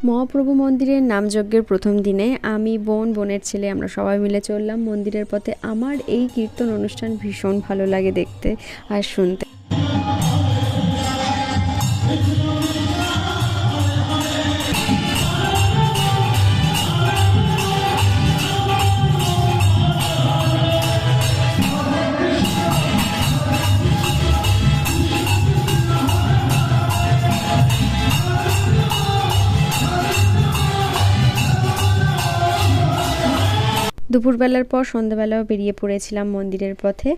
মহাপ্রভু মন্দিরের নামযজ্ঞের প্রথম দিনে আমি বোনের ছেলে আমরা সবাই মিলে চললাম মন্দিরের পথে। আমার এই কীর্তন অনুষ্ঠান ভীষণ ভালো লাগে দেখতে আর শুনতে। দুপুরবেলার পর সন্ধ্যাবেলাও বেরিয়ে পড়েছিলাম মন্দিরের পথে।